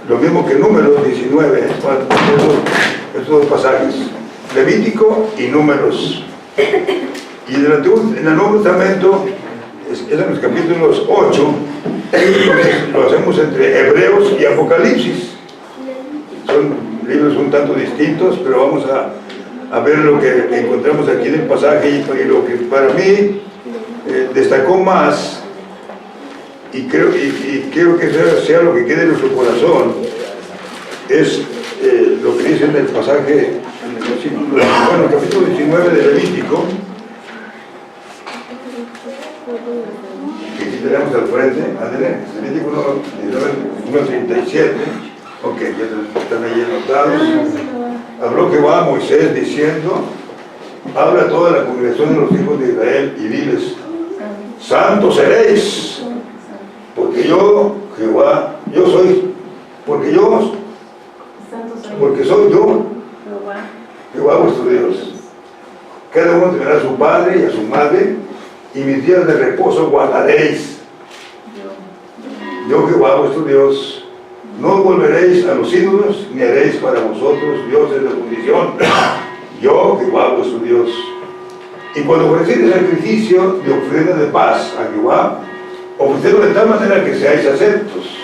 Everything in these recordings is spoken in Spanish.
lo mismo que Números 19, estos dos pasajes, Levítico y Números. Y en el Nuevo Testamento, es en los capítulos 8, lo hacemos entre Hebreos y Apocalipsis. Son libros un tanto distintos, pero vamos a ver lo que encontramos aquí en el pasaje, y lo que para mí destacó más, y creo que sea lo que quede en nuestro corazón, es lo que dice en el pasaje, en el capítulo 19 de Levítico, que aquí tenemos al frente, Levítico 1:37, ok, ya están ahí anotados. Habló Jehová a Moisés diciendo: habla a toda la congregación de los hijos de Israel y diles: santos seréis, porque yo, Jehová, yo soy, porque soy yo, Jehová vuestro Dios. Cada uno tendrá a su padre y a su madre, y mis días de reposo guardaréis. Yo, Jehová vuestro Dios. No volveréis a los ídolos, ni haréis para vosotros dioses de fundición. Yo, Jehová vuestro Dios. Y cuando ofreciereis sacrificio de ofrenda de paz a Jehová, ofrecedlo de tal manera que seáis aceptos.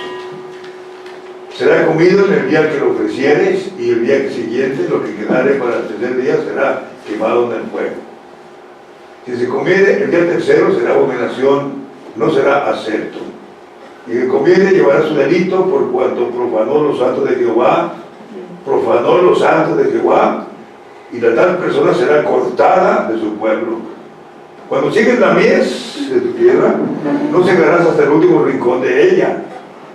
Será comido en el día que lo ofreciereis, y el día siguiente lo que quedare para el tercer día será quemado en el fuego. Si se comiere el día tercero, será abominación, no será acepto. Y que comiere llevará su delito por cuanto profanó los santos de Jehová, y la tal persona será cortada de su pueblo. Cuando sigues la mies de tu tierra, no cegarás hasta el último rincón de ella,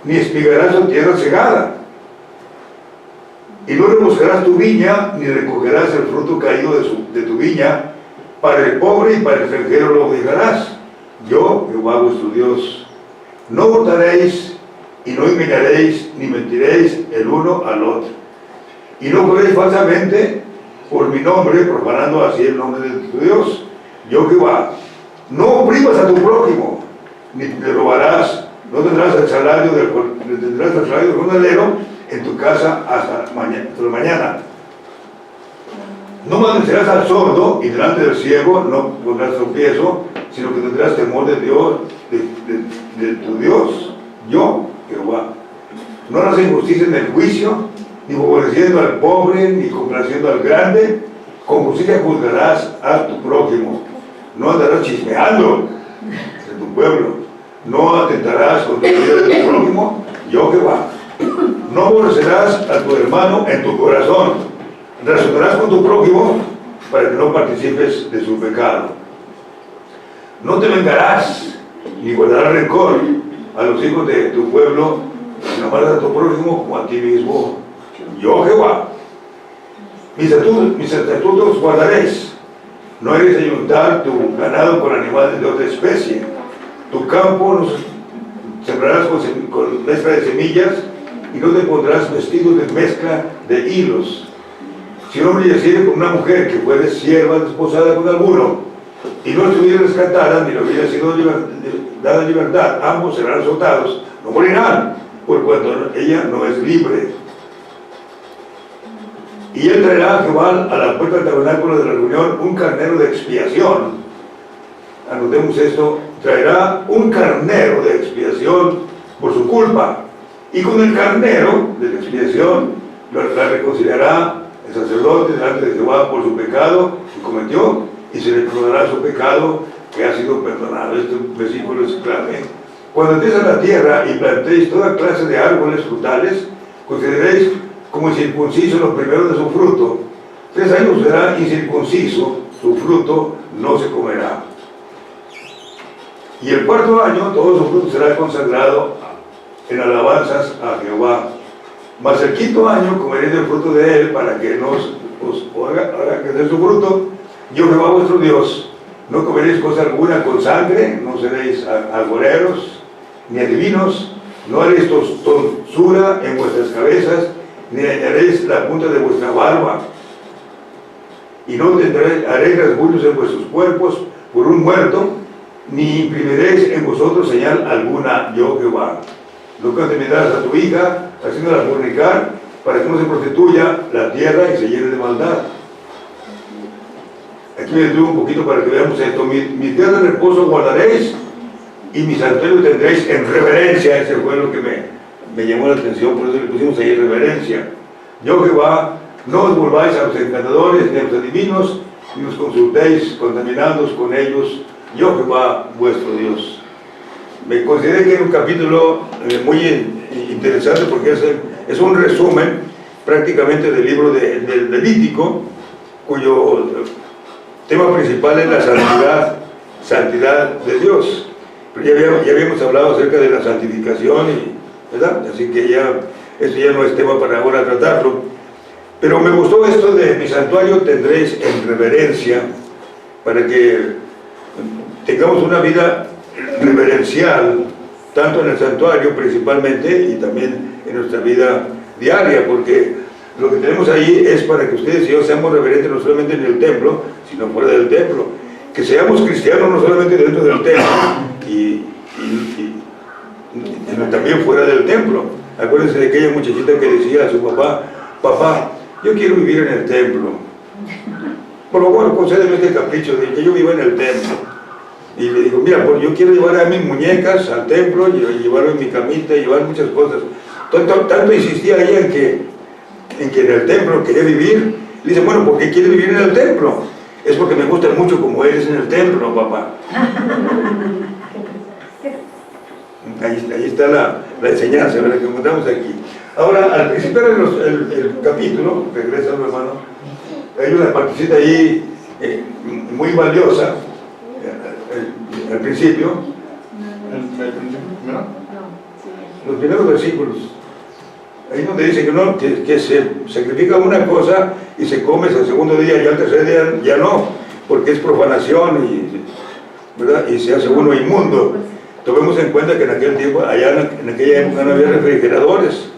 ni espigarás tu tierra cegada. Y no rebuscarás tu viña, ni recogerás el fruto caído de tu viña. Para el pobre y para el extranjero lo dejarás. Yo, Jehová vuestro Dios. No hurtaréis, y no engañaréis, ni mentiréis el uno al otro. Y no juréis falsamente por mi nombre, profanando así el nombre de tu Dios. Yo, Jehová. No oprimas a tu prójimo, ni te robarás. No tendrás el salario del jornalero en tu casa hasta la mañana. No maldecirás al sordo, y delante del ciego no pondrás tropiezo, sino que tendrás temor de Dios, de tu Dios, yo, Jehová. No harás injusticia en el juicio, ni favoreciendo al pobre, ni complaciendo al grande. Con justicia juzgarás a tu prójimo. No andarás chismeando en tu pueblo. No atentarás contra la vida de tu prójimo, yo, Jehová. No aborrecerás a tu hermano en tu corazón. Razonarás con tu prójimo para que no participes de su pecado. No te vengarás, ni guardarás rencor a los hijos de tu pueblo, sino amarás a tu prójimo como a ti mismo. Yo, Jehová. Mis estatutos guardaréis. No haréis ayuntar tu ganado con animales de otra especie. Tu campo no sembrarás con mezcla de semillas, y no te pondrás vestidos de mezcla de hilos. Si un hombre yaciere con una mujer que fuere sierva desposada con alguno, y no estuviera rescatada, ni le hubiera sido dada libertad, ambos serán azotados, no morirán, por cuanto ella no es libre. Y él traerá a Jehová a la puerta del tabernáculo de la reunión un carnero de expiación. Anotemos esto: traerá un carnero de expiación por su culpa, y con el carnero de la expiación la reconciliará el sacerdote delante de Jehová por su pecado que cometió, y se le perdonará su pecado que ha sido perdonado. Este versículo es clave. Cuando entéis a la tierra y plantéis toda clase de árboles frutales, consideréis como incircunciso los primeros de su fruto. 3 años será incircunciso, su fruto no se comerá. Y el 4º año todo su fruto será consagrado en alabanzas a Jehová. Mas el 5º año comeréis del fruto de él, para que no os haga crecer su fruto. Yo, Jehová vuestro Dios. No comeréis cosa alguna con sangre, no seréis agoreros ni adivinos, no haréis tonsura en vuestras cabezas, ni dañaréis la punta de vuestra barba, y no haréis rasguños en vuestros cuerpos por un muerto, ni imprimiréis en vosotros señal alguna, yo, Jehová. No contamidarás a tu hija, haciéndola fornicar, para que no se prostituya la tierra y se llene de maldad. Aquí me detuve un poquito para que veamos esto. Mis días de reposo guardaréis y mi santuario tendréis en reverencia. Ese fue lo que me llamó la atención, por eso le pusimos ahí reverencia. Yo, Jehová, no os volváis a los encantadores ni a los adivinos, ni os consultéis contaminándoos con ellos. Yo, Jehová, vuestro Dios. Me consideré que era un capítulo muy interesante porque es un resumen prácticamente del libro del Levítico, cuyo tema principal es la santidad de Dios. Pero ya habíamos hablado acerca de la santificación, ¿verdad? Así que esto ya no es tema para ahora tratarlo. Pero me gustó esto de mi santuario tendréis en reverencia, para que tengamos una vida reverencial, tanto en el santuario principalmente y también en nuestra vida diaria, porque lo que tenemos ahí es para que ustedes y yo seamos reverentes no solamente en el templo, sino fuera del templo, que seamos cristianos no solamente dentro del templo y también fuera del templo. Acuérdense de aquella muchachita que decía a su papá: papá, yo quiero vivir en el templo, por favor concédeme este capricho de que yo viva en el templo. Y le digo: mira, pues yo quiero llevar a mis muñecas al templo, llevarlo en mi camita, llevar muchas cosas. Tanto insistía ella en que en el templo quería vivir. Le dice: bueno, ¿por qué quiere vivir en el templo? Es porque me gusta mucho como eres en el templo, papá. Ahí está la enseñanza, ¿verdad?, que encontramos aquí. Ahora, al principio el capítulo, regresa hermano, hay una partecita ahí muy valiosa. Al principio, los primeros versículos, ahí donde dice que se sacrifica una cosa y se come el segundo día y al tercer día ya no, porque es profanación ¿verdad?, y se hace uno inmundo. Tomemos en cuenta que en aquel tiempo, allá en aquella época no había refrigeradores.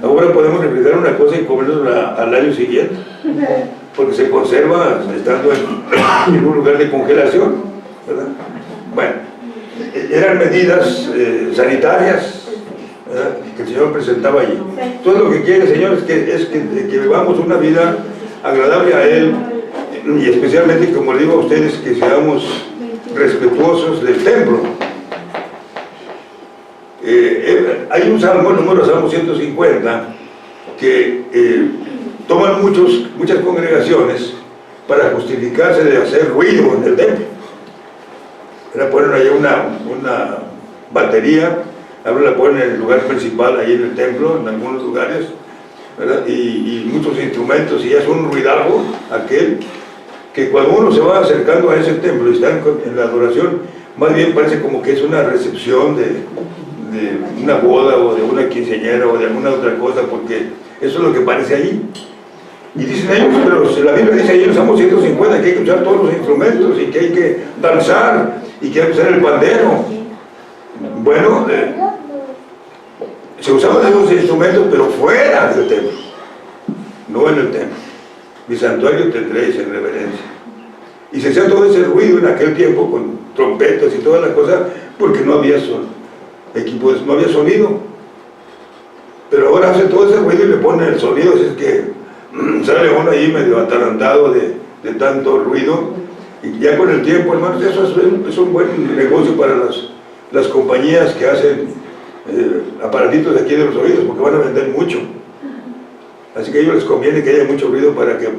Ahora podemos refrigerar una cosa y comerla al año siguiente, porque se conserva estando en un lugar de congelación, ¿verdad? Bueno, eran medidas sanitarias, ¿verdad?, que el Señor presentaba allí. Todo lo que quiere el Señor es que vivamos una vida agradable a Él, y especialmente, como le digo a ustedes, que seamos respetuosos del templo. Hay un salmo, el número Salmo 150, que toman muchas congregaciones para justificarse de hacer ruido en el templo. Ponen ahí una batería, ahora la ponen en el lugar principal, ahí en el templo, en algunos lugares, ¿verdad?, y muchos instrumentos, y es un ruidajo aquel, que cuando uno se va acercando a ese templo y está en la adoración, más bien parece como que es una recepción de una boda o de una quinceañera o de alguna otra cosa, porque eso es lo que parece allí. Y dicen ellos, pero la Biblia dice ahí en el Salmo 150 que hay que usar todos los instrumentos y que hay que danzar y que hay que usar el pandero. Bueno, se usaban esos instrumentos, pero fuera del templo, no en el templo. Mi santuario tendréis en reverencia. Y se hacía todo ese ruido en aquel tiempo con trompetas y todas las cosas, porque no había equipos, no había sonido. Pero ahora hace todo ese ruido y le pone el sonido, así es que sale uno ahí medio atarantado de tanto ruido. Y ya con el tiempo, hermanos, eso es un buen negocio para las compañías que hacen aparatitos de aquí de los oídos, porque van a vender mucho. Así que a ellos les conviene que haya mucho ruido para que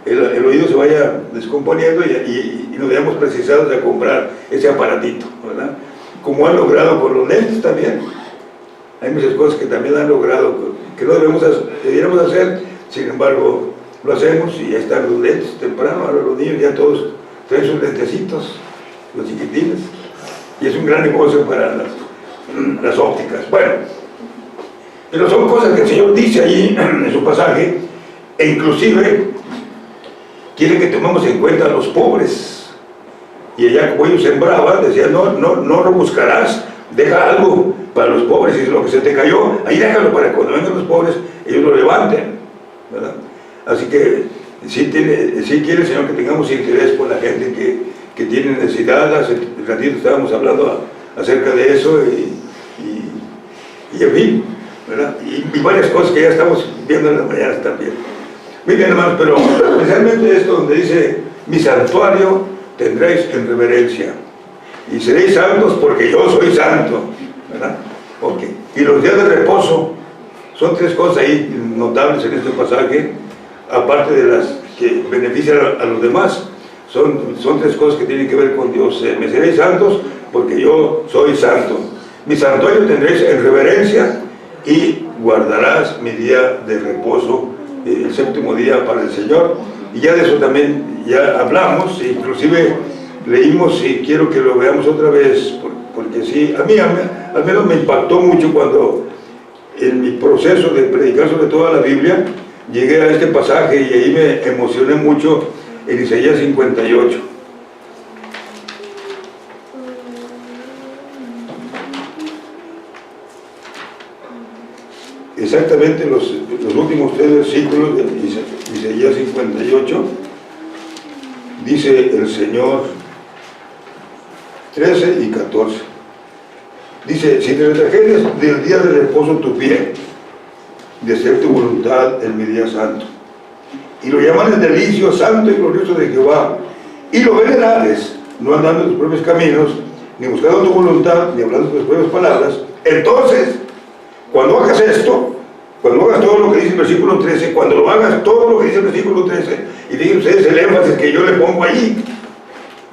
el oído se vaya descomponiendo y nos veamos precisados de comprar ese aparatito, ¿verdad? Como han logrado con los lentes también. Hay muchas cosas que también han logrado, que no debiéramos hacer, sin embargo, lo hacemos y ya están los lentes temprano. Ahora los niños ya todos traen sus lentecitos, los chiquitines, y es un gran negocio para las ópticas. Bueno, pero son cosas que el Señor dice allí en su pasaje, e inclusive quiere que tomemos en cuenta a los pobres. Y allá, como ellos sembraban, decían: no lo buscarás, deja algo para los pobres, y lo que se te cayó, ahí déjalo para que cuando vengan los pobres, ellos lo levanten, ¿verdad? Así que sí quiere el Señor que tengamos interés por la gente que tiene necesidad. Hace ratito estábamos hablando acerca de eso, y en fin, ¿verdad? Y varias cosas que ya estamos viendo en las mañanas también. Muy bien, hermanos, pero especialmente esto donde dice, mi santuario tendréis en reverencia, y seréis santos porque yo soy santo, ¿verdad? Ok. Y los días de reposo, son tres cosas ahí notables en este pasaje, aparte de las que benefician a los demás. Son tres cosas que tienen que ver con Dios. Me seréis santos porque yo soy santo. Mi santuario tendréis en reverencia y guardarás mi día de reposo, el séptimo día para el Señor. Y ya de eso también ya hablamos, inclusive leímos, y quiero que lo veamos otra vez, porque sí, a mí al menos me impactó mucho cuando en mi proceso de predicar sobre toda la Biblia llegué a este pasaje y ahí me emocioné mucho en Isaías 58. Exactamente los últimos tres versículos de Isaías 58, dice el Señor, 13 y 14. Dice, si te retrajeres del día de reposo tu pie, de hacer tu voluntad en mi día santo, y lo llamares delicio, santo y glorioso de Jehová, y lo venerares, no andando en tus propios caminos, ni buscando tu voluntad, ni hablando tus propias palabras, entonces, cuando hagas esto, cuando hagas todo lo que dice el versículo 13, cuando lo hagas todo lo que dice el versículo 13, y digan ustedes el énfasis que yo le pongo allí,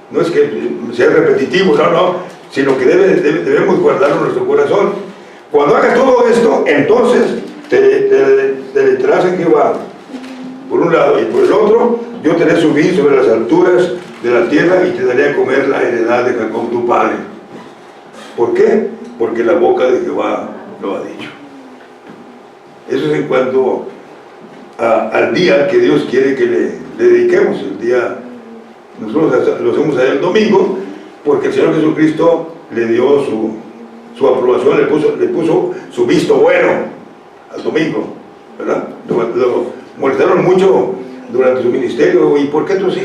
no es que sea repetitivo, no, sino que debemos guardarlo en nuestro corazón. Cuando hagas todo esto, entonces te deleitarás en Jehová, por un lado, y por el otro, yo te haré subir sobre las alturas de la tierra y te daré a comer la heredad de Jacob tu padre. ¿Por qué? Porque la boca de Jehová lo ha dicho. Eso es en cuanto al día que Dios quiere que le dediquemos. El día, nosotros lo hacemos el domingo, porque el Señor Jesucristo le dio su aprobación, le puso su visto bueno al domingo, ¿verdad? Lo molestaron mucho durante su ministerio. ¿Y por qué tú sí?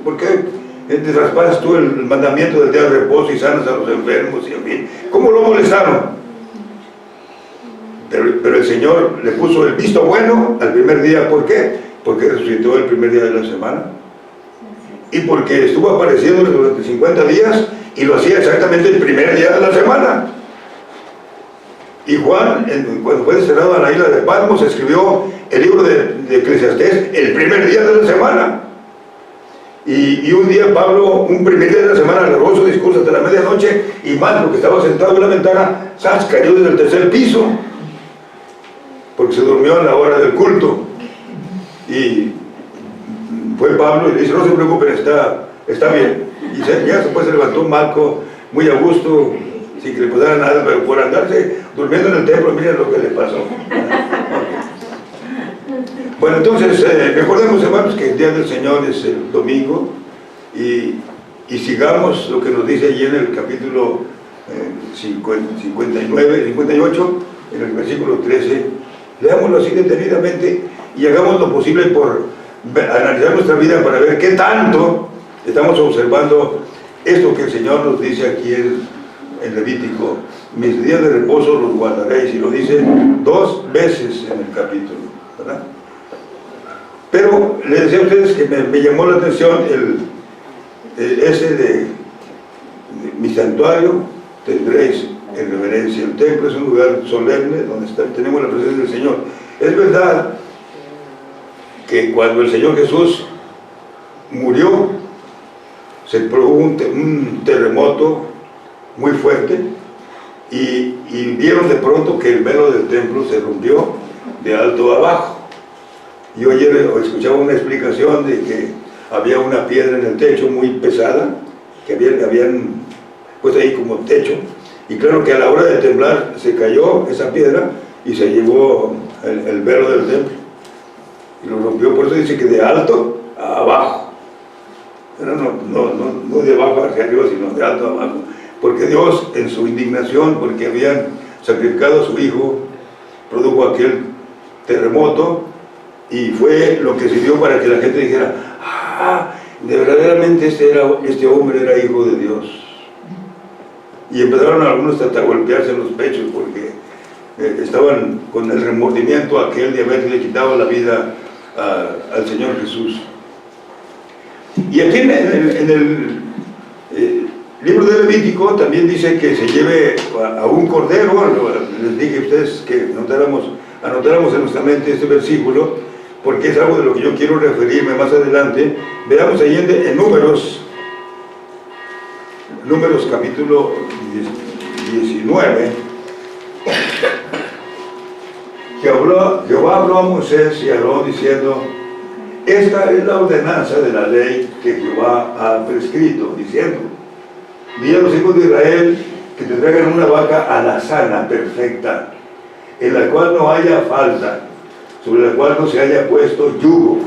¿Por qué te traspasas tú el mandamiento del día de reposo y sanas a los enfermos? Y en fin, ¿cómo lo molestaron? Pero el Señor le puso el visto bueno al primer día. ¿Por qué? Porque resucitó el primer día de la semana. Y porque estuvo apareciendo durante 50 días y lo hacía exactamente el primer día de la semana. Y Juan, cuando fue desterrado a la isla de Patmos, escribió el libro de Eclesiastés el primer día de la semana. Y un día Pablo, un primer día de la semana, alargó su discurso hasta la medianoche, y Marco, que estaba sentado en la ventana, cayó desde el tercer piso, porque se durmió en la hora del culto. Y fue Pablo y le dice, no se preocupen, está bien. Y ya después se levantó Marco muy a gusto, sin que le pasara nada, pero por andarse durmiendo en el templo, miren lo que le pasó. Bueno, entonces recordemos, hermanos, que el día del Señor es el domingo, y sigamos lo que nos dice allí en el capítulo 58, en el versículo 13. Leámoslo así detenidamente y hagamos lo posible por analizar nuestra vida para ver qué tanto estamos observando esto que el Señor nos dice aquí en Levítico. Mis días de reposo los guardaréis, y lo dice 2 veces en el capítulo, ¿verdad? Pero les decía a ustedes que me llamó la atención ese de mi santuario tendréis en reverencia. El templo es un lugar solemne donde tenemos la presencia del Señor. Es verdad que cuando el Señor Jesús murió, se produjo un terremoto muy fuerte, y vieron de pronto que el velo del templo se rompió de alto a abajo. Yo ayer escuchaba una explicación de que había una piedra en el techo muy pesada, que habían puesto ahí como techo, y claro que a la hora de temblar se cayó esa piedra y se llevó el velo del templo y lo rompió. Por eso dice que de alto a abajo, pero no de abajo hacia arriba, sino de alto a abajo, porque Dios, en su indignación, porque habían sacrificado a su hijo, produjo aquel terremoto, y fue lo que sirvió para que la gente dijera, de verdaderamente este hombre era hijo de Dios. Y empezaron algunos hasta a golpearse en los pechos, porque estaban con el remordimiento aquel de haberle quitado la vida al Señor Jesús. Y aquí en el libro de Levítico también dice que se lleve a un cordero. Les dije a ustedes que anotáramos en nuestra mente este versículo, porque es algo de lo que yo quiero referirme más adelante. Veamos ahí en Números capítulo 19, Jehová habló a Moisés y a Aarón diciendo: esta es la ordenanza de la ley que Jehová ha prescrito, diciendo: di a los hijos de Israel que te traigan una vaca alazana perfecta, en la cual no haya falta, sobre la cual no se haya puesto yugo,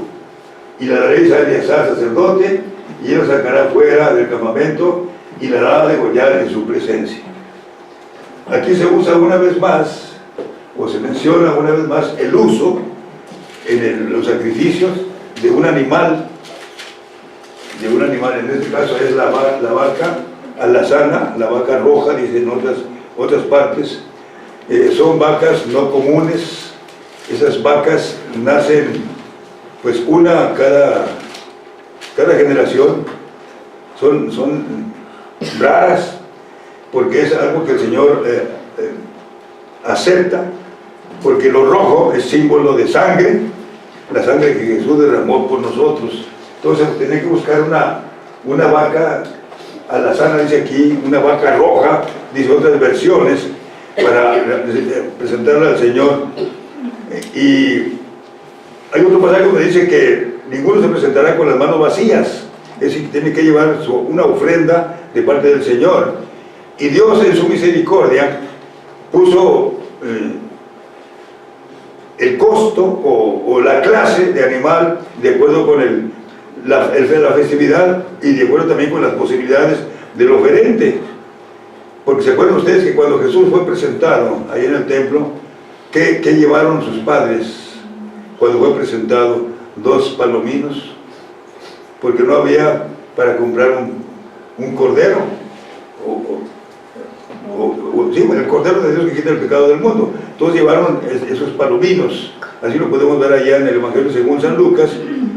y la daréis a Eleazar sacerdote, y él la sacará fuera del campamento y la hará degollar en su presencia. Aquí se usa una vez más, o se menciona una vez más, el uso en los sacrificios de un animal, en este caso es la vaca alazana, la vaca roja, dicen otras partes. Son vacas no comunes. Esas vacas nacen pues una cada generación. Son raras, porque es algo que el Señor acepta, porque lo rojo es símbolo de sangre, la sangre que Jesús derramó por nosotros. Entonces tenés que buscar una vaca alazana, dice aquí, una vaca roja, dice otras versiones, para presentarla al Señor. Y hay otro pasaje donde dice que ninguno se presentará con las manos vacías, es decir, que tiene que llevar una ofrenda de parte del Señor. Y Dios en su misericordia puso el costo o la clase de animal de acuerdo con la festividad y de acuerdo también con las posibilidades del oferente. Porque se acuerdan ustedes que cuando Jesús fue presentado ahí en el templo, ¿qué llevaron sus padres cuando fue presentado? 2 palominos, porque no había para comprar un cordero, sí, el cordero de Dios que quita el pecado del mundo. Todos llevaron esos palominos. Así lo podemos ver allá en el Evangelio según San Lucas,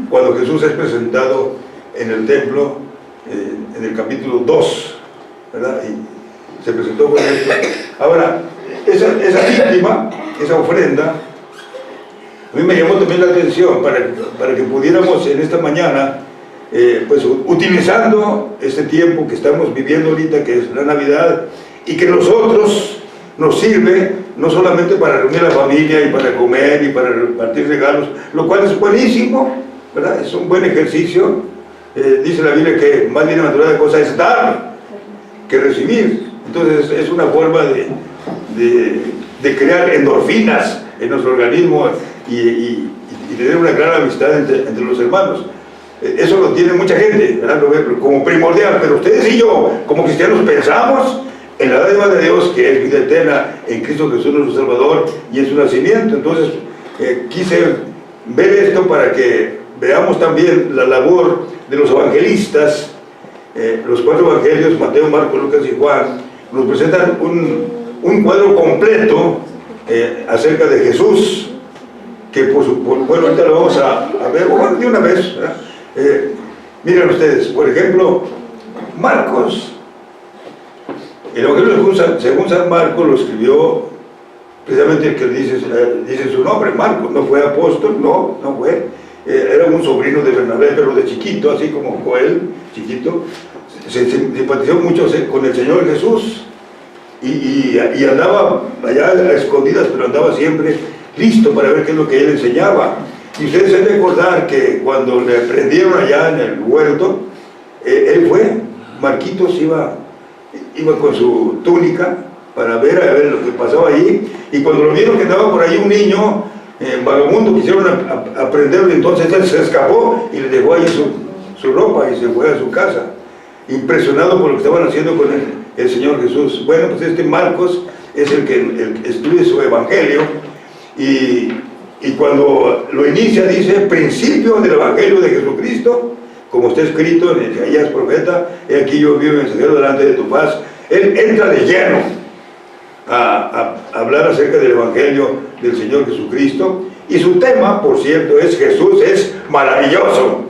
cuando Jesús es presentado en el templo, en el capítulo 2, ¿verdad? Y se presentó con esto. Ahora, esa víctima, esa ofrenda, a mí me llamó también la atención para que pudiéramos en esta mañana, pues utilizando este tiempo que estamos viviendo ahorita, que es la Navidad, y que nosotros nos sirve no solamente para reunir a la familia y para comer y para repartir regalos, lo cual es buenísimo, ¿verdad? Es un buen ejercicio. Dice la Biblia que más bienaventurada cosa es dar que recibir. Entonces es una forma de crear endorfinas en nuestro organismo y tener una gran amistad entre los hermanos. Eso lo tiene mucha gente, ¿verdad? Lo ve como primordial, pero ustedes y yo, como cristianos, pensamos en la dádiva de Dios, que es vida eterna en Cristo Jesús nuestro Salvador y en su nacimiento. Entonces quise ver esto para que veamos también la labor de los evangelistas. Los 4 evangelios, Mateo, Marcos, Lucas y Juan, nos presentan un cuadro completo acerca de Jesús, que bueno, ahorita lo vamos a ver, bueno, de una vez, ¿verdad? Miren ustedes, por ejemplo, Marcos. El Evangelio según San Marcos lo escribió precisamente el que dice su nombre, Marcos. No fue apóstol, no fue. Era un sobrino de Bernabé, pero de chiquito, así como Joel, chiquito. Se simpatizó mucho con el Señor Jesús y andaba allá a escondidas, pero andaba siempre listo para ver qué es lo que él enseñaba. Y ustedes deben recordar que cuando le prendieron allá en el huerto, él fue, Marquitos iba con su túnica para ver lo que pasaba allí, y cuando lo vieron que andaba por ahí un niño vagabundo, quisieron aprenderlo, y entonces él se escapó y le dejó ahí su ropa y se fue a su casa, impresionado por lo que estaban haciendo con el Señor Jesús. Bueno, pues este Marcos es el que escribe su evangelio, y cuando lo inicia dice: principio del evangelio de Jesucristo, como está escrito en Isaías profeta, he aquí yo vivo mensajero delante de tu faz. Él entra de lleno a hablar acerca del Evangelio del Señor Jesucristo. Y su tema, por cierto, es Jesús es maravilloso.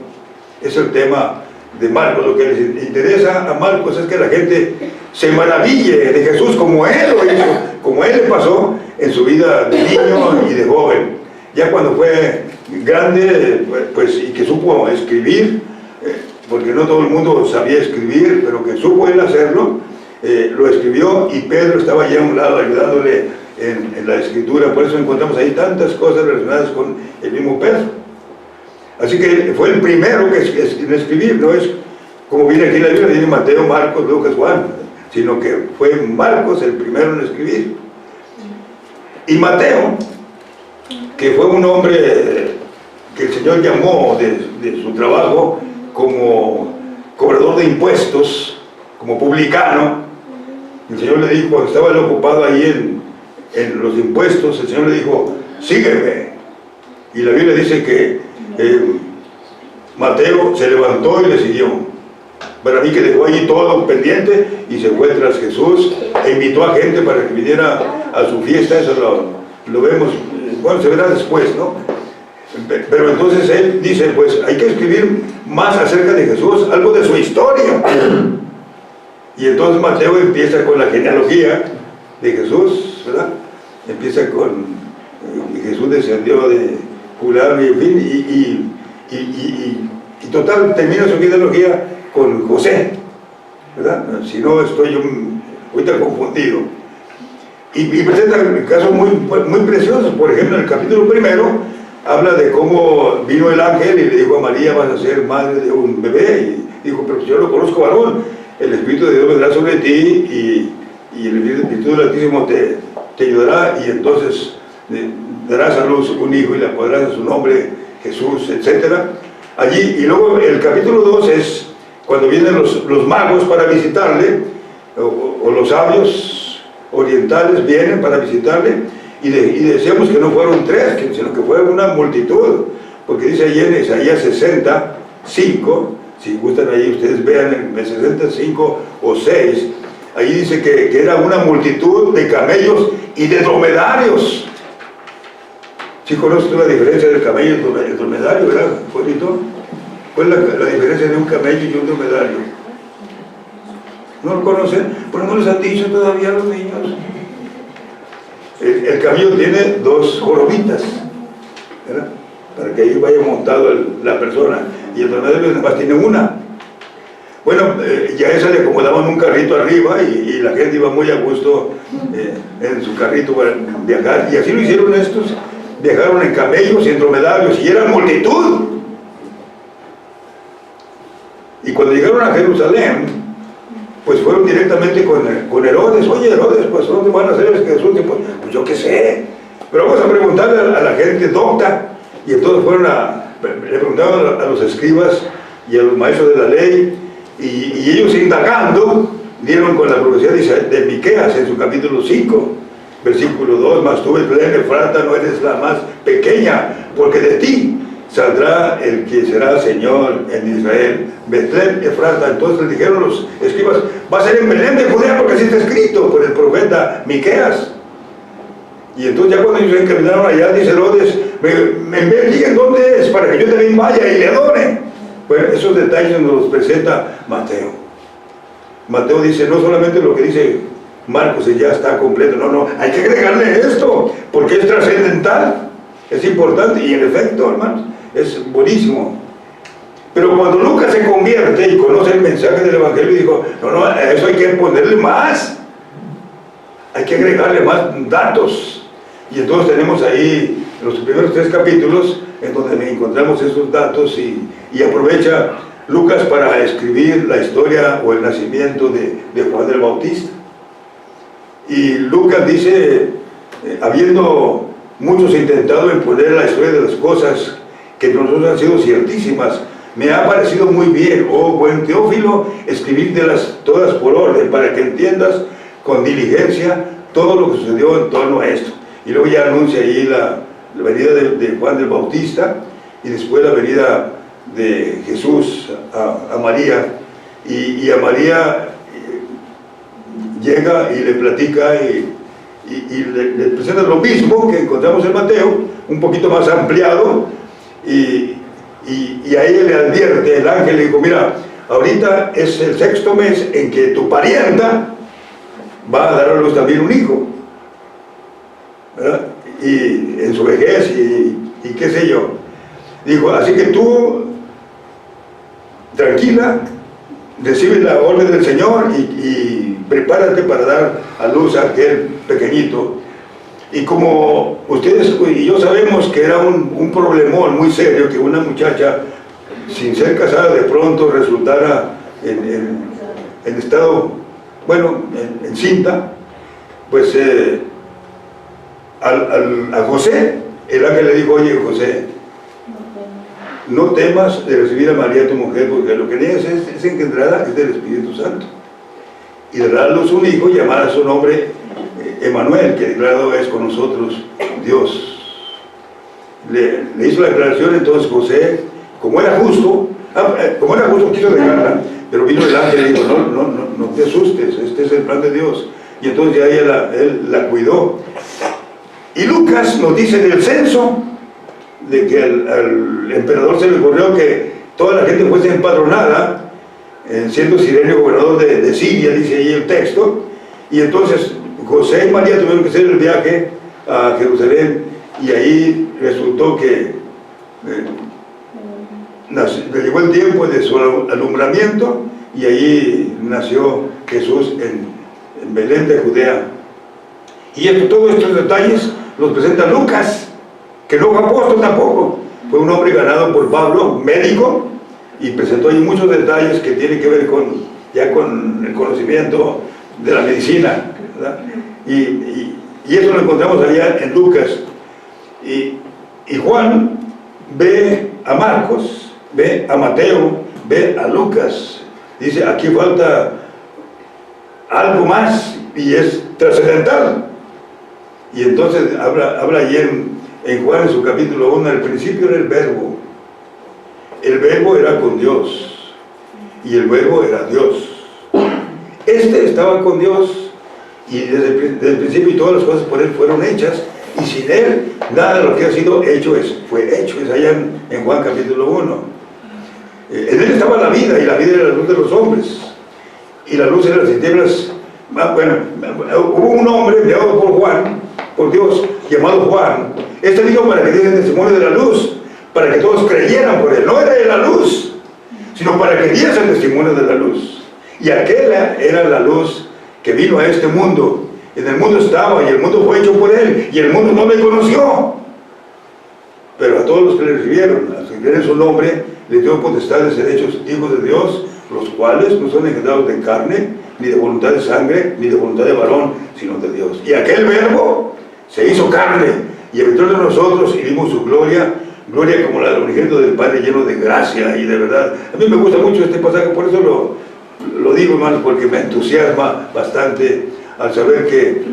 Es el tema de Marcos. Lo que les interesa a Marcos es que la gente se maraville de Jesús como Él lo hizo, como Él le pasó en su vida de niño y de joven. Ya cuando fue grande, pues y que supo escribir, porque no todo el mundo sabía escribir, pero que supo Él hacerlo, lo escribió, y Pedro estaba allá a un lado ayudándole en la escritura. Por eso encontramos ahí tantas cosas relacionadas con el mismo Pedro. Así que fue el primero en escribir. No es como viene aquí en la Biblia, dice Mateo, Marcos, Lucas, Juan, sino que fue Marcos el primero en escribir. Y Mateo, que fue un hombre que el Señor llamó de su trabajo como cobrador de impuestos, como publicano. El Señor le dijo, cuando estaba él ocupado ahí en los impuestos, el Señor le dijo, sígueme. Y la Biblia dice que Mateo se levantó y le siguió. Para mí que dejó allí todo pendiente y se fue tras Jesús e invitó a gente para que viniera a su fiesta. Eso lo vemos, bueno, se verá después, ¿no? Pero entonces él dice, pues hay que escribir más acerca de Jesús, algo de su historia. Y entonces Mateo empieza con la genealogía de Jesús, ¿verdad? Empieza con Jesús descendió de Judá, y en fin, y total, termina su genealogía con José, ¿verdad? Si no estoy yo ahorita confundido. Y presenta casos muy preciosos. Por ejemplo, en el capítulo 1 habla de cómo vino el ángel y le dijo a María, vas a ser madre de un bebé. Y dijo, pero yo lo conozco varón, el Espíritu de Dios vendrá sobre ti y el Espíritu del Altísimo te ayudará, y entonces darás a luz un hijo y le apoderarás a su nombre Jesús, etc. Allí, y luego el capítulo 2 es cuando vienen los magos para visitarle, o los sabios orientales vienen para visitarle, y decíamos que no fueron 3, sino que fueron una multitud, porque dice ahí en Isaías 65, si gustan ahí ustedes vean en 65 o 6, ahí dice que era una multitud de camellos y de dromedarios. ¿Sí conoces tú la diferencia del camello y el dromedario, verdad, Juanito? ¿Cuál es la diferencia de un camello y un dromedario? ¿No lo conocen? Pero no les han dicho todavía a los niños. El camello tiene 2 jorobitas, ¿verdad? Para que ahí vaya montado la persona, y el dromedario nada más tiene una. Bueno, ya esa le acomodaban un carrito arriba y la gente iba muy a gusto en su carrito para viajar, y así lo hicieron estos. Viajaron en camellos y en dromedarios, y eran multitud. Y cuando llegaron a Jerusalén, pues fueron directamente con Herodes. Oye, Herodes, pues ¿dónde van a hacer el Jesús? Pues yo qué sé. Pero vamos a preguntarle a la gente docta. Y entonces le preguntaban a los escribas y a los maestros de la ley, y ellos indagando dieron con la profecía de Miqueas en su capítulo 5. Versículo 2, mas tú, Betlén Efrata, no eres la más pequeña, porque de ti saldrá el que será Señor en Israel. Betlén Efrata. Entonces le dijeron los escribas, va a ser en Belén de Judea, porque así está escrito por el profeta Miqueas. Y entonces ya cuando ellos se encaminaron allá, dice Herodes, me digan dónde es, para que yo también vaya y le adore. Bueno, esos detalles nos los presenta Mateo. Mateo dice, no solamente lo que dice Marcos y ya está completo, no, hay que agregarle esto, porque es trascendental, es importante, y en efecto, hermanos, es buenísimo. Pero cuando Lucas se convierte y conoce el mensaje del Evangelio, dijo, no, a eso hay que ponerle más, hay que agregarle más datos. Y entonces tenemos ahí los primeros 3 capítulos en donde encontramos esos datos, y aprovecha Lucas para escribir la historia o el nacimiento de Juan el Bautista. Y Lucas dice, habiendo muchos intentado imponer la historia de las cosas que nosotros han sido ciertísimas, me ha parecido muy bien, oh buen Teófilo, escribírtelas todas por orden, para que entiendas con diligencia todo lo que sucedió en torno a esto. Y luego ya anuncia ahí la venida de Juan el Bautista, y después la venida de Jesús a María, y a María llega y le platica le presenta lo mismo que encontramos en Mateo, un poquito más ampliado, y a ella le advierte, el ángel le dijo, mira, ahorita es el 6º mes en que tu parienta va a dar a luz también un hijo, ¿verdad? Y en su vejez y qué sé yo. Dijo, así que tú, tranquila, recibe la orden del Señor y prepárate para dar a luz a aquel pequeñito. Y como ustedes y yo sabemos que era un problemón muy serio que una muchacha sin ser casada de pronto resultara en estado, bueno, encinta, pues a José, el ángel le dijo, oye José, no temas de recibir a María tu mujer, porque lo que necesitas es engendrada es del Espíritu Santo. Y dará a luz un hijo y llamará su nombre Emmanuel, que declarado es con nosotros Dios. Le hizo la declaración entonces José, como era justo quiso dejarla, pero vino el ángel y dijo, no te asustes, este es el plan de Dios. Y entonces ya él la cuidó. Y Lucas nos dice en el censo de que al emperador se le ocurrió que toda la gente fuese empadronada, siendo Cirenio gobernador de Siria, dice ahí el texto, y entonces José y María tuvieron que hacer el viaje a Jerusalén, y ahí resultó que le llegó el tiempo de su alumbramiento, y ahí nació Jesús en Belén de Judea. Y todos estos detalles los presenta Lucas, que no fue apóstol tampoco, fue un hombre ganado por Pablo, médico, y presentó ahí muchos detalles que tienen que ver con el conocimiento de la medicina, ¿verdad? Y eso lo encontramos allá en Lucas. Y Juan ve a Marcos, ve a Mateo, ve a Lucas, dice, aquí falta algo más y es trascendental. Y entonces habla allí en Juan, en su capítulo 1, al principio era el verbo era con Dios, y el verbo era Dios. Este estaba con Dios, y desde el principio y todas las cosas por él fueron hechas, y sin él nada de lo que ha sido hecho fue hecho. Es allá en Juan capítulo 1. En él estaba la vida, y la vida era la luz de los hombres, y la luz era las tinieblas. Bueno, hubo un hombre enviado por Dios, llamado Juan. Este vino para que diesen testimonio de la luz, para que todos creyeran por él. No era de la luz, sino para que diesen testimonio de la luz. Y aquella era la luz que vino a este mundo. En el mundo estaba, y el mundo fue hecho por él, y el mundo no le conoció. Pero a todos los que le recibieron, a los que creen en su nombre, les dio potestad de ser hechos hijos de Dios, los cuales no son engendrados de carne, ni de voluntad de sangre, ni de voluntad de varón, sino de Dios. Y aquel verbo se hizo carne, y habitó entre nosotros, y vimos su gloria, gloria como la del unigénito del Padre, lleno de gracia y de verdad. A mí me gusta mucho este pasaje, por eso lo digo, hermanos, porque me entusiasma bastante al saber que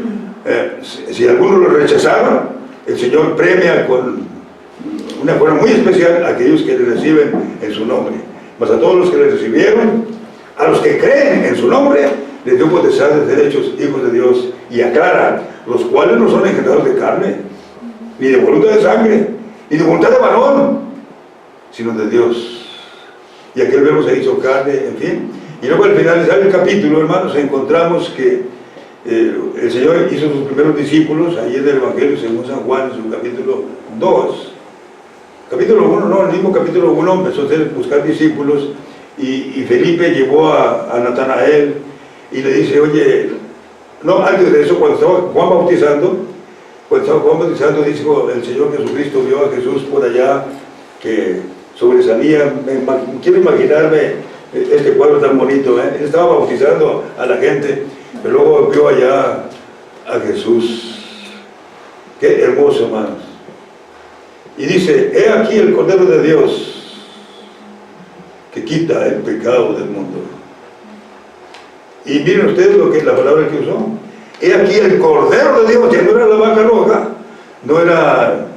si algunos lo rechazaban, el Señor premia con una forma muy especial a aquellos que le reciben en su nombre. Mas a todos los que le recibieron, a los que creen en su nombre, les dio potestad de ser hechos hijos de Dios. Y aclara, los cuales no son engendrados de carne, ni de voluntad de sangre, ni de voluntad de varón, sino de Dios. Y aquel verbo se hizo carne, en fin. Y luego al finalizar el capítulo, hermanos, encontramos que el Señor hizo sus primeros discípulos, ahí en el Evangelio según San Juan, en su capítulo 2. Capítulo 1, no, el mismo capítulo 1 empezó a buscar discípulos, y Felipe llevó a Natanael y le dice, oye, no, antes de eso, cuando estaba Juan bautizando, dijo el Señor Jesucristo, vio a Jesús por allá que sobresalía. Quiero imaginarme este cuadro tan bonito, Él estaba bautizando a la gente, pero luego vio allá a Jesús. Qué hermoso, hermanos. Y dice, he aquí el Cordero de Dios que quita el pecado del mundo. Y miren ustedes lo que es la palabra que usó. He aquí el Cordero de Dios, ya no era la vaca roja, no era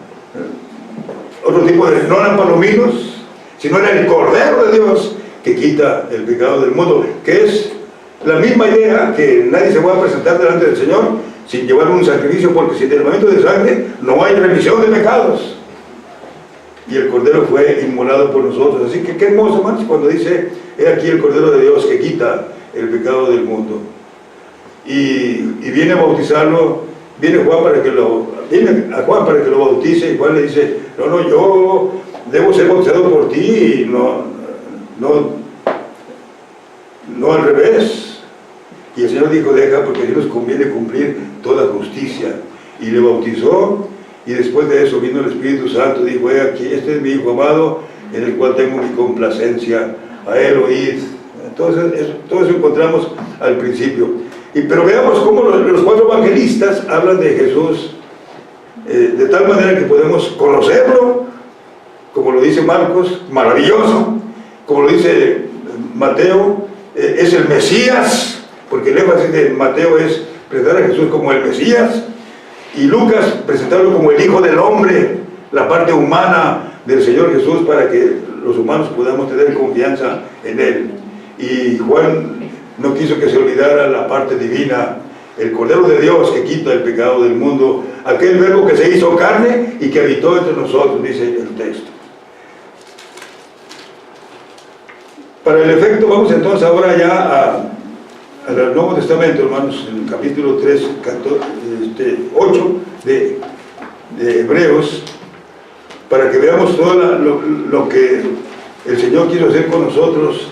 otro tipo de, no eran palominos, sino era el Cordero de Dios que quita el pecado del mundo, que es la misma idea que nadie se pueda presentar delante del Señor sin llevar un sacrificio, porque sin derramamiento de sangre no hay remisión de pecados. Y el Cordero fue inmolado por nosotros. Así que qué hermoso, hermanos, cuando dice, he aquí el Cordero de Dios que quita el pecado del mundo. Y viene a bautizarlo, viene a Juan para que lo bautice, y Juan le dice, no, yo debo ser bautizado por ti, no al revés. Y el Señor dijo, deja, porque a Dios nos conviene cumplir toda justicia. Y le bautizó, y después de eso vino el Espíritu Santo, dijo, aquí, este es mi Hijo amado, en el cual tengo mi complacencia, a él oíd. Entonces, todo eso encontramos al principio. Pero veamos cómo los 4 evangelistas hablan de Jesús de tal manera que podemos conocerlo, como lo dice Marcos, maravilloso, como lo dice Mateo, es el Mesías, porque el énfasis de Mateo es presentar a Jesús como el Mesías, y Lucas presentarlo como el Hijo del Hombre, la parte humana del Señor Jesús, para que los humanos podamos tener confianza en Él. Y Juan no quiso que se olvidara la parte divina, el Cordero de Dios que quita el pecado del mundo, aquel verbo que se hizo carne y que habitó entre nosotros, dice el texto. Para el efecto, vamos entonces ahora ya al Nuevo Testamento, hermanos, en el capítulo 8 de Hebreos, para que veamos todo lo que el Señor quiso hacer con nosotros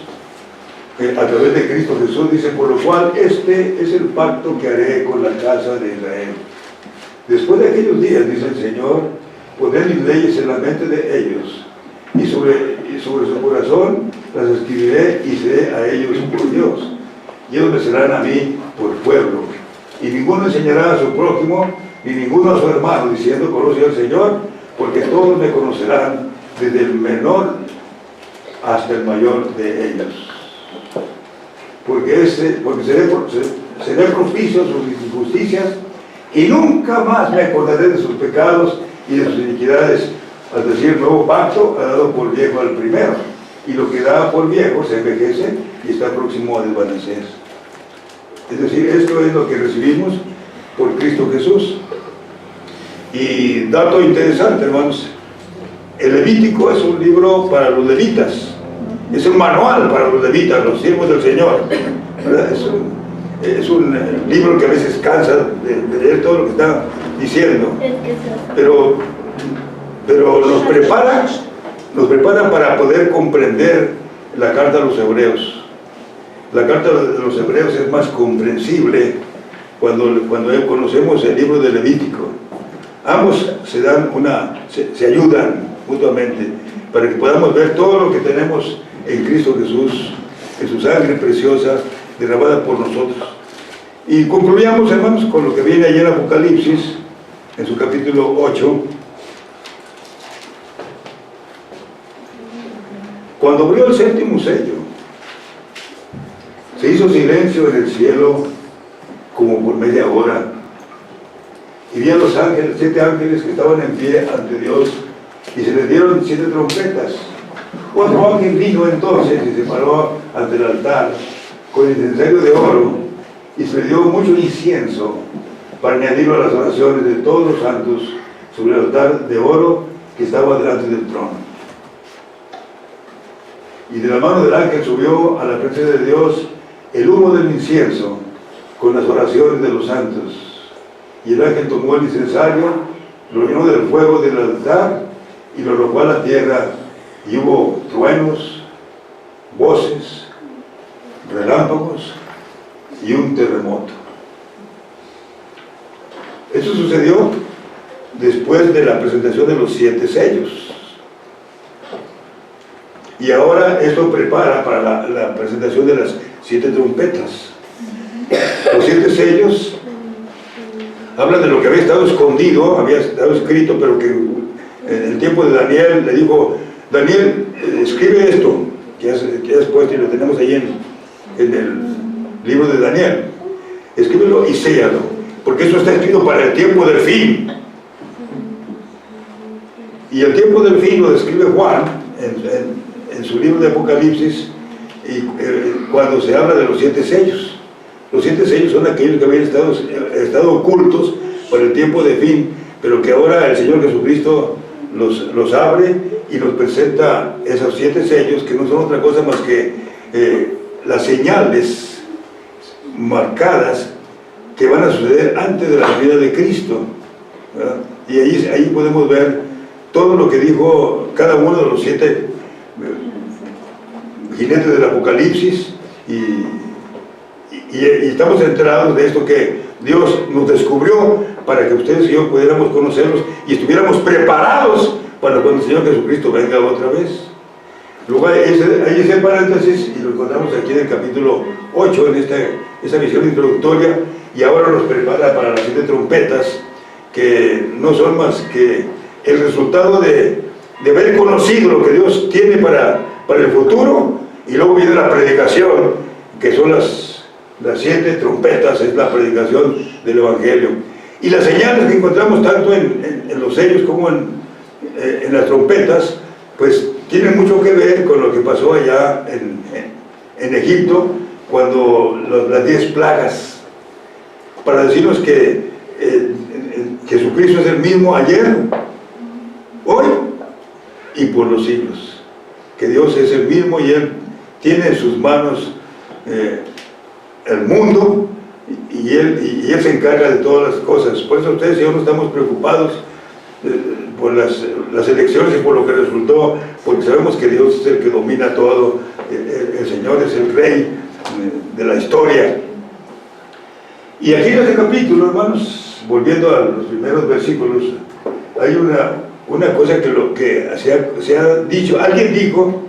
a través de Cristo Jesús. Dice, por lo cual este es el pacto que haré con la casa de Israel. Después de aquellos días, dice el Señor, pondré mis leyes en la mente de ellos, y sobre su corazón las escribiré, y seré a ellos por Dios, y ellos me serán a mí por pueblo. Y ninguno enseñará a su prójimo, ni ninguno a su hermano, diciendo, conoce al Señor, porque todos me conocerán, desde el menor hasta el mayor de ellos. Porque seré propicio a sus injusticias, y nunca más me acordaré de sus pecados y de sus iniquidades. Al decir nuevo pacto, ha dado por viejo al primero, y lo que da por viejo se envejece y está próximo a desvanecer. Es decir, esto es lo que recibimos por Cristo Jesús. Y dato interesante, hermanos, el Levítico es un libro para los levitas, es un manual para los levitas, los siervos del Señor, ¿verdad? Es un libro que a veces cansa de leer todo lo que está diciendo, pero nos prepara para poder comprender la carta a los hebreos. La carta de los hebreos es más comprensible cuando conocemos el libro de Levítico. Ambos se ayudan mutuamente para que podamos ver todo lo que tenemos en Cristo Jesús, en su sangre preciosa derramada por nosotros. Y concluyamos, hermanos, con lo que viene allá en Apocalipsis, en su capítulo 8. Cuando abrió el 7º sello, se hizo silencio en el cielo como por media hora, y vi a los ángeles, 7 ángeles que estaban en pie ante Dios, y se les dieron 7 trompetas. Otro ángel vino entonces y se paró ante el altar con incensario de oro, y se le dio mucho incienso para añadirlo a las oraciones de todos los santos sobre el altar de oro que estaba delante del trono. Y de la mano del ángel subió a la presencia de Dios el humo del incienso con las oraciones de los santos. Y el ángel tomó el incensario, lo llenó del fuego del altar y lo arrojó a la tierra, y hubo truenos, voces, relámpagos y un terremoto. Eso sucedió después de la presentación de los 7 sellos. Y ahora esto prepara para la presentación de las 7 trompetas. Los 7 sellos hablan de lo que había estado escondido, había estado escrito, pero que en el tiempo de Daniel le dijo, Daniel, escribe esto, que has puesto y lo tenemos ahí en el libro de Daniel. Escríbelo y séllalo, porque eso está escrito para el tiempo del fin. Y el tiempo del fin lo describe Juan en su libro de Apocalipsis, y cuando se habla de los 7 sellos. Los 7 sellos son aquellos que habían estado ocultos por el tiempo de fin, pero que ahora el Señor Jesucristo los abre y nos presenta esos 7 sellos, que no son otra cosa más que las señales marcadas que van a suceder antes de la venida de Cristo, ¿verdad? Y ahí podemos ver todo lo que dijo cada uno de los 7 jinetes del Apocalipsis, y estamos enterados de esto que Dios nos descubrió para que ustedes y yo pudiéramos conocerlos y estuviéramos preparados para cuando el Señor Jesucristo venga otra vez. Luego hay ese paréntesis, y lo encontramos aquí en el capítulo 8, en esa visión introductoria, y ahora nos prepara para las 7 trompetas, que no son más que el resultado de haber conocido lo que Dios tiene para el futuro, y luego viene la predicación, que son las 7 trompetas, es la predicación del Evangelio. Y las señales que encontramos tanto en los sellos como en las trompetas, pues tienen mucho que ver con lo que pasó allá en Egipto, cuando las 10 plagas, para decirnos que Jesucristo es el mismo ayer, hoy y por los siglos, que Dios es el mismo y Él tiene en sus manos el mundo, y él se encarga de todas las cosas. Por eso ustedes y yo no estamos preocupados por las elecciones y por lo que resultó, porque sabemos que Dios es el que domina todo, el Señor es el Rey de la historia. Y aquí en este capítulo, hermanos, volviendo a los primeros versículos, hay una cosa que se ha dicho, alguien dijo,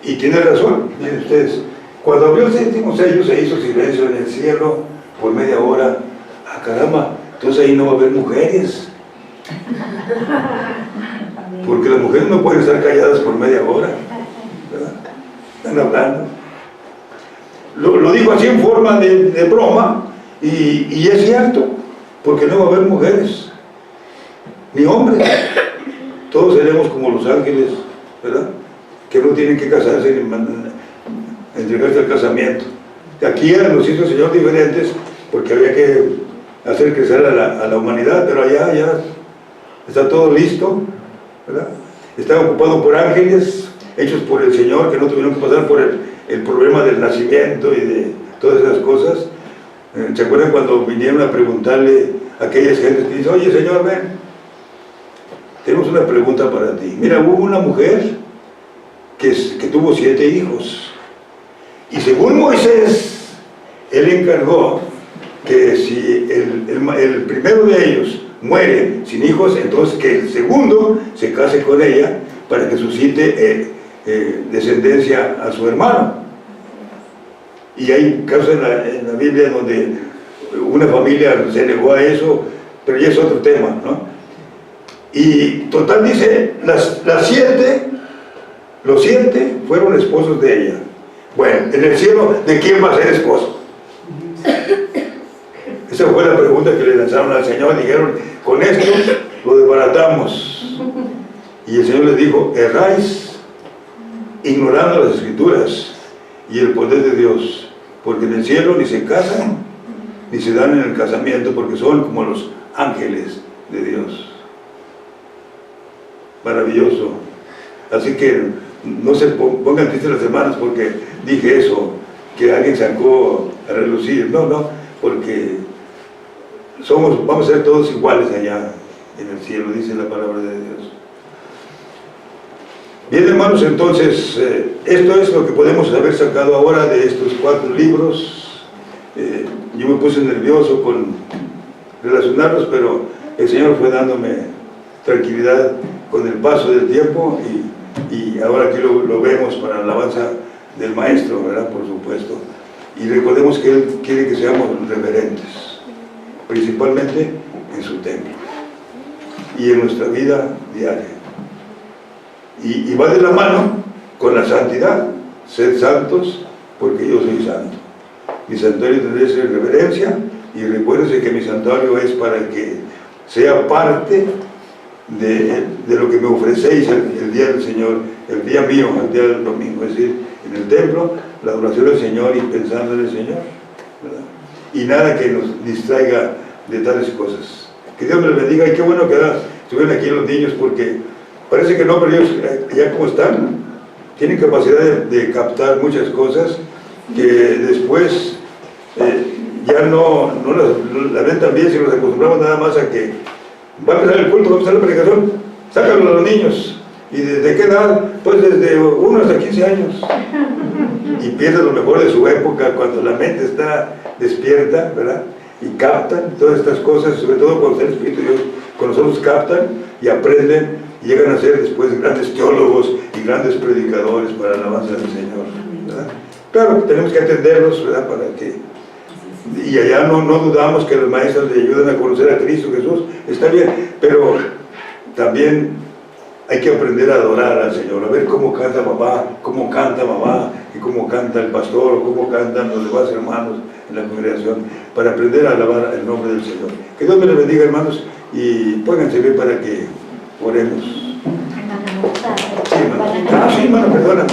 y tiene razón, miren ustedes, cuando abrió el 7º sello se hizo silencio en el cielo por media hora. Ah, caramba, entonces ahí no va a haber mujeres, porque las mujeres no pueden estar calladas por media hora, ¿verdad? Están hablando. Lo digo así en forma de broma, y es cierto, porque no va a haber mujeres ni hombres, todos seremos como los ángeles, ¿verdad? Que no tienen que casarse ni entregarse al casamiento. Aquí nos hizo el Señor diferentes, porque había que hacer crecer a la humanidad, pero allá ya está todo listo, ¿verdad? Está ocupado por ángeles hechos por el Señor, que no tuvieron que pasar por el problema del nacimiento y de todas esas cosas. ¿Se acuerdan cuando vinieron a preguntarle a aquellas gentes que dicen: oye, Señor, ven, tenemos una pregunta para ti? Mira, hubo una mujer que tuvo 7 hijos, y según Moisés, él encargó que si el primero de ellos muere sin hijos, entonces que el segundo se case con ella para que suscite descendencia a su hermano. Y hay casos en la Biblia donde una familia se negó a eso, pero ya es otro tema, ¿no? Y total dice, los 7 fueron esposos de ella. Bueno, en el cielo, ¿de quién va a ser esposo? Esa fue la pregunta que le lanzaron al Señor. Dijeron: con esto lo desbaratamos. Y el Señor les dijo: erráis ignorando las Escrituras y el poder de Dios, porque en el cielo ni se casan ni se dan en el casamiento, porque son como los ángeles de Dios. Maravilloso. Así que no se pongan tristes las hermanas porque dije eso, que alguien sacó a relucir. No, porque vamos a ser todos iguales allá en el cielo, dice la palabra de Dios. Bien, hermanos, entonces esto es lo que podemos haber sacado ahora de estos 4 libros. Yo me puse nervioso con relacionarlos, pero el Señor fue dándome tranquilidad con el paso del tiempo, y ahora aquí lo vemos para la alabanza del Maestro, ¿verdad? Por supuesto. Y recordemos que Él quiere que seamos reverentes, principalmente en su templo y en nuestra vida diaria. Y va de la mano con la santidad: sed santos porque yo soy santo. Mi santuario tendré que ser reverencia, y recuérdense que mi santuario es para que sea parte de lo que me ofrecéis el día del Señor, el día mío, el día del domingo, es decir, en el templo, la adoración del Señor y pensando en el Señor, ¿verdad? y nada que nos distraiga de tales cosas. Que Dios me los bendiga, y qué bueno que estuvieron aquí los niños, porque parece que no, pero ellos ya como están, tienen capacidad de captar muchas cosas que después ya no las ven tan bien si nos acostumbramos nada más a que va a empezar el culto, va a empezar la predicación, sácalo a los niños. ¿Y desde qué edad? Pues desde 1 hasta 15 años. Y pierden lo mejor de su época, cuando la mente está despierta, ¿verdad? Y captan todas estas cosas, sobre todo cuando el Espíritu de Dios con nosotros captan y aprenden y llegan a ser después grandes teólogos y grandes predicadores para la alabanza del Señor, ¿verdad? Claro, tenemos que atenderlos, ¿verdad? Para que, y allá no dudamos que los maestros le ayuden a conocer a Cristo Jesús, está bien, pero también hay que aprender a adorar al Señor, a ver cómo canta papá, cómo canta mamá, y cómo canta el pastor, o cómo cantan los demás hermanos en la congregación, para aprender a alabar el nombre del Señor. Que Dios me les bendiga, hermanos, y pónganse bien para que oremos. Sí, hermano. Sí, hermano, perdóname.